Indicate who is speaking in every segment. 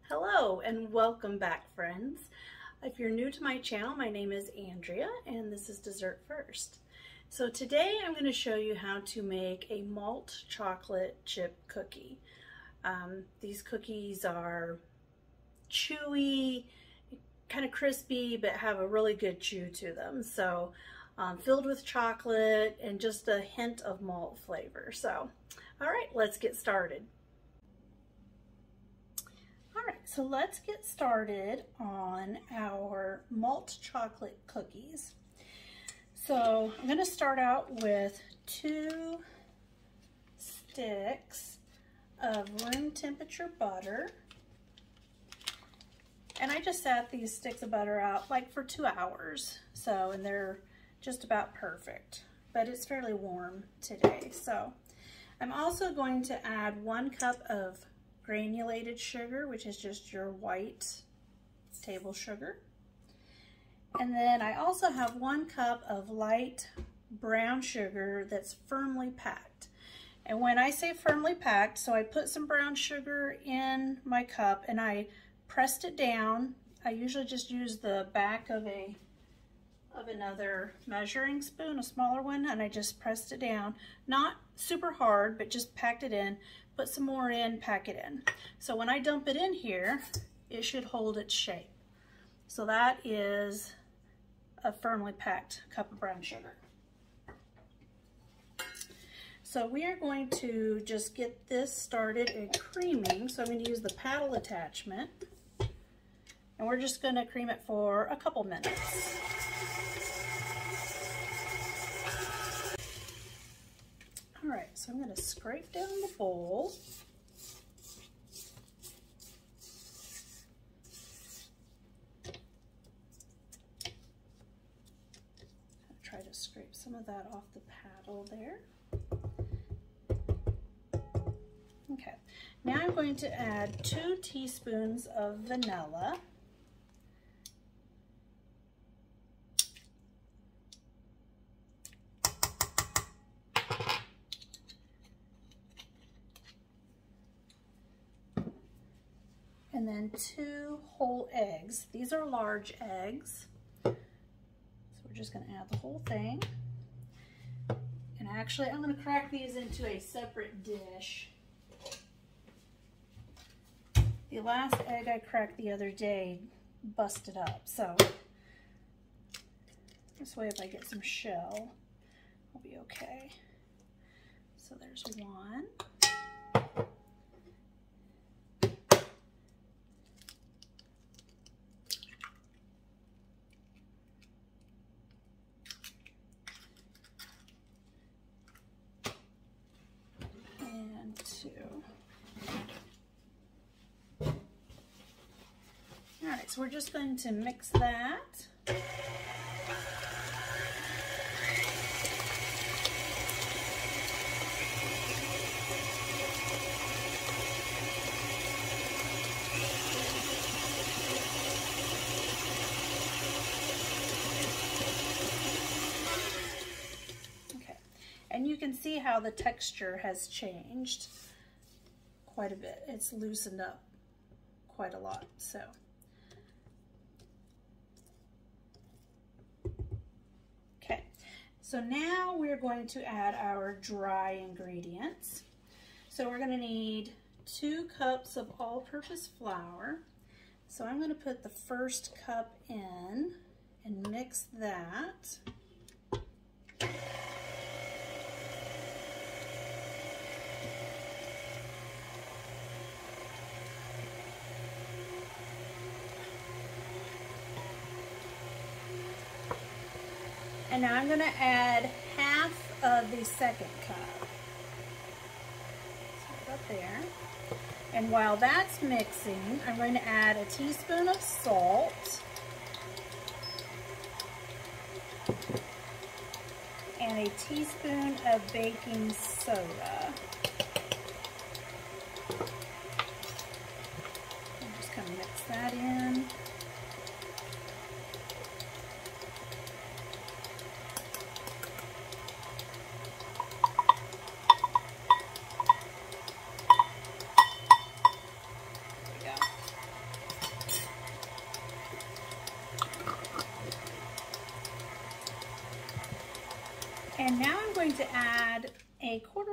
Speaker 1: Hello and welcome back, friends. If you're new to my channel, my name is Andrea and this is Dessert First. So today I'm going to show you how to make a malt chocolate chip cookie. These cookies are chewy, kind of crispy, but have a really good chew to them. So filled with chocolate and just a hint of malt flavor. So, all right, let's get started. So let's get started on our malt chocolate cookies. So I'm going to start out with 2 sticks of room temperature butter. And I just sat these sticks of butter out like for 2 hours. So, and they're just about perfect, but it's fairly warm today. So I'm also going to add 1 cup of granulated sugar, which is just your white table sugar. And then I also have 1 cup of light brown sugar that's firmly packed. And when I say firmly packed, so I put some brown sugar in my cup and I pressed it down. I usually just use the back of another measuring spoon, a smaller one, and I just pressed it down. Not super hard, but just packed it in. Put some more in, pack it in. So when I dump it in here, it should hold its shape. So that is a firmly packed cup of brown sugar. So we are going to just get this started and creaming. So I'm going to use the paddle attachment, and we're just going to cream it for a couple minutes. All right, so I'm going to scrape down the bowl. Try to scrape some of that off the paddle there. Okay, now I'm going to add 2 teaspoons of vanilla. And then 2 whole eggs. These are large eggs. So we're just going to add the whole thing. And actually, I'm going to crack these into a separate dish. The last egg I cracked the other day busted up. So this way, if I get some shell, I'll be okay. So there's 1. And 2. All right, so we're just going to mix that. Okay, and you can see how the texture has changed quite a bit. It's loosened up quite a lot, so. Okay, so now we're going to add our dry ingredients. So we're going to need 2 cups of all-purpose flour. So I'm going to put the first cup in and mix that. And now I'm going to add half of the second cup. So right up there. And while that's mixing, I'm going to add a teaspoon of salt and a teaspoon of baking soda.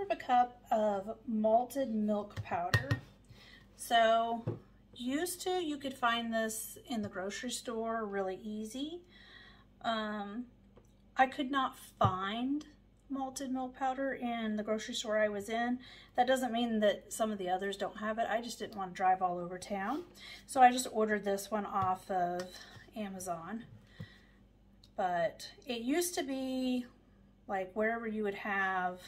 Speaker 1: 1/4 of a cup of malted milk powder. So used to, you could find this in the grocery store really easy. I could not find malted milk powder in the grocery store I was in. That doesn't mean that some of the others don't have it. I just didn't want to drive all over town. So I just ordered this one off of Amazon. But it used to be like wherever you would have,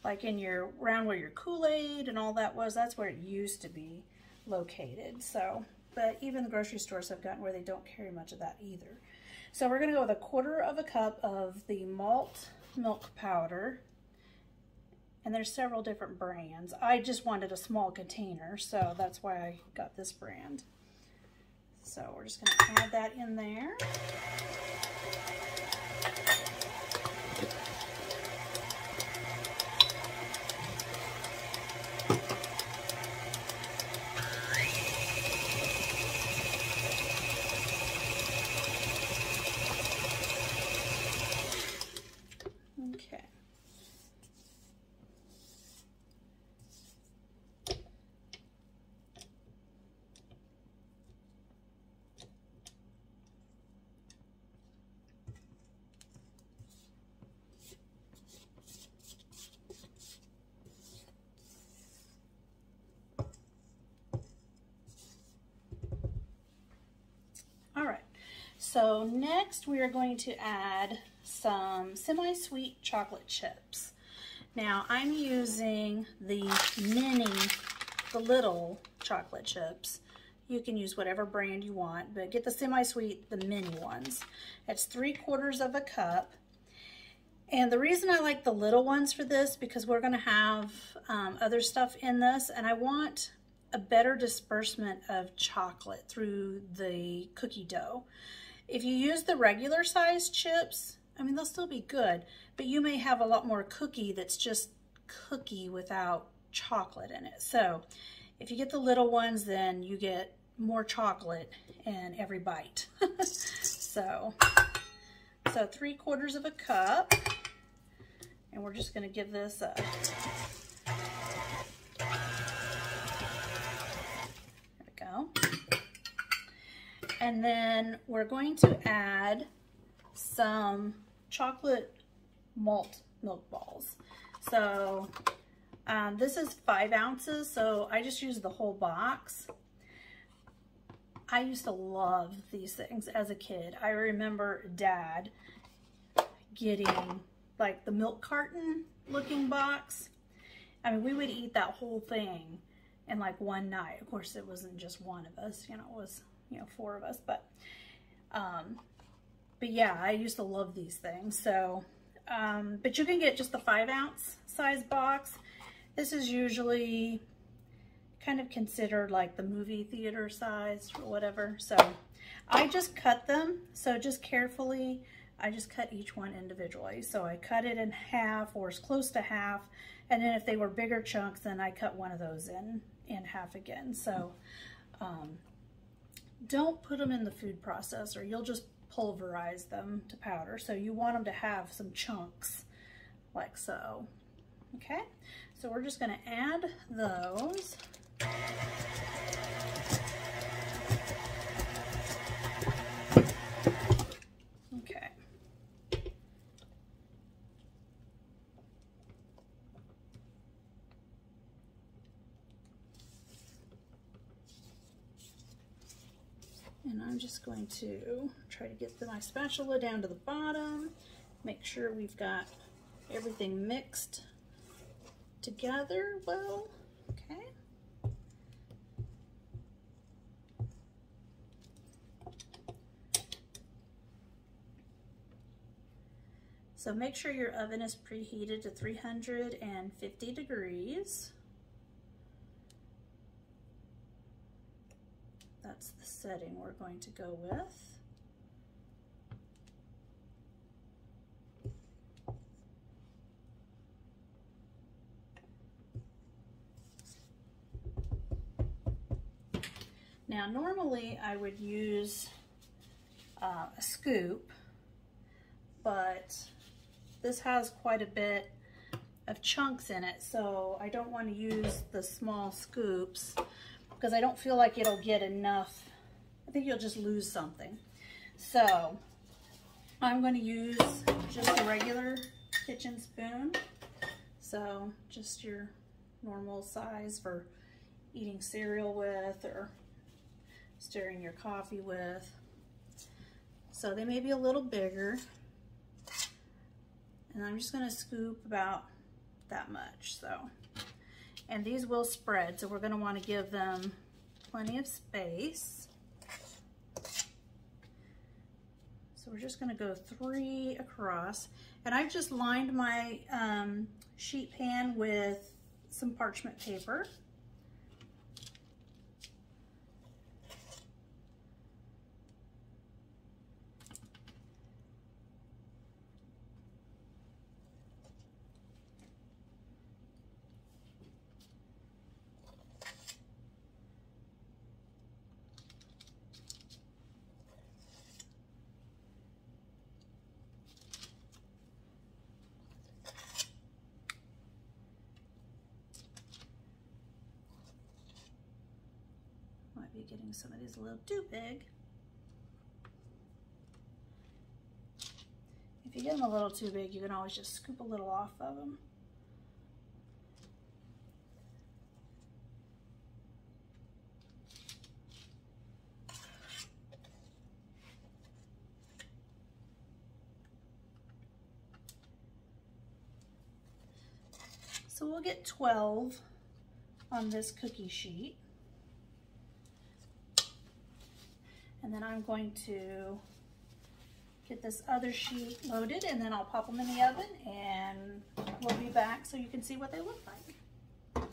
Speaker 1: like in your, around where your Kool-Aid and all that was, that's where it used to be located. So, but even the grocery stores have gotten where they don't carry much of that either. So we're gonna go with 1/4 of a cup of the malt milk powder. And there's several different brands. I just wanted a small container, so that's why I got this brand. So we're just gonna add that in there. Okay. All right, so next we are going to add some semi-sweet chocolate chips. Now I'm using the little chocolate chips. You can use whatever brand you want, but get the semi-sweet, the mini ones. It's 3/4 of a cup. And the reason I like the little ones for this, because we're gonna have other stuff in this, and I want a better disbursement of chocolate through the cookie dough. If you use the regular size chips, I mean, they'll still be good, but you may have a lot more cookie that's just cookie without chocolate in it. So if you get the little ones, then you get more chocolate in every bite. So 3/4 of a cup, and we're just gonna give this a go. And then we're going to add some chocolate malt milk balls. So this is 5 ounces, so I just use the whole box. I used to love these things as a kid. I remember Dad getting like the milk carton looking box. I mean, we would eat that whole thing in like one night. Of course, it wasn't just one of us, you know, it was, you know, 4 of us, but yeah, I used to love these things. So, but you can get just the 5 ounce size box. This is usually kind of considered like the movie theater size or whatever. So I just cut them. So just carefully, I just cut each one individually. So I cut it in half or as close to half. And then if they were bigger chunks, then I cut one of those in half again. So don't put them in the food processor. You'll just pulverize them to powder. So you want them to have some chunks like so. Okay, so we're just gonna add those. Okay. And I'm just going to try to get my spatula down to the bottom, make sure we've got everything mixed together well. Okay. So make sure your oven is preheated to 350 degrees. That's the setting we're going to go with. Now, normally I would use a scoop, but this has quite a bit of chunks in it, so I don't want to use the small scoops because I don't feel like it'll get enough. I think you'll just lose something. So I'm going to use just a regular kitchen spoon. So just your normal size for eating cereal with or stirring your coffee with. So they may be a little bigger. And I'm just going to scoop about that much. So, and these will spread, so we're going to want to give them plenty of space. So we're just going to go 3 across, and I've just lined my sheet pan with some parchment paper. Might be getting some of these a little too big. If you get them a little too big, you can always just scoop a little off of them. So we'll get 12 on this cookie sheet. And then I'm going to get this other sheet loaded, and then I'll pop them in the oven, and we'll be back so you can see what they look like.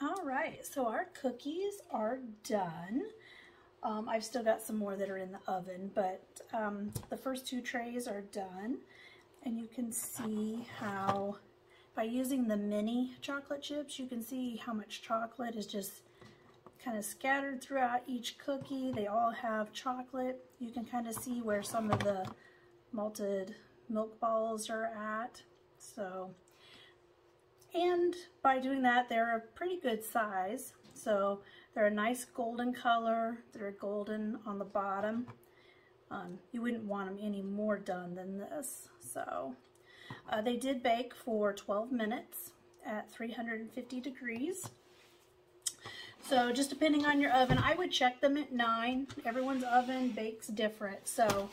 Speaker 1: All right, so our cookies are done. I've still got some more that are in the oven, but the first 2 trays are done. And you can see how, by using the mini chocolate chips, you can see how much chocolate is just kind of scattered throughout each cookie. They all have chocolate. You can kind of see where some of the malted milk balls are at. So, and by doing that, they're a pretty good size. So they're a nice golden color. They're golden on the bottom. You wouldn't want them any more done than this. So they did bake for 12 minutes at 350 degrees. So just depending on your oven, I would check them at 9. Everyone's oven bakes different. So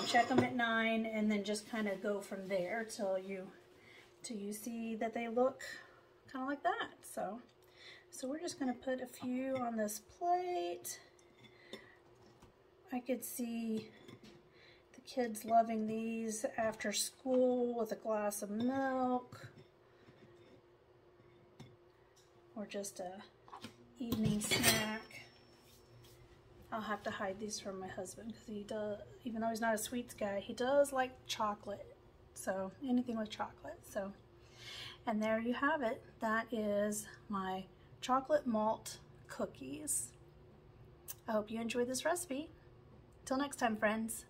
Speaker 1: check them at 9 and then just kind of go from there till you see that they look kind of like that. So we're just going to put a few on this plate. I could see the kids loving these after school with a glass of milk, or just a evening snack. I'll have to hide these from my husband because he does, even though he's not a sweets guy, he does like chocolate. So anything with chocolate. So, and there you have it. That is my chocolate malt cookies. I hope you enjoyed this recipe. Till next time, friends.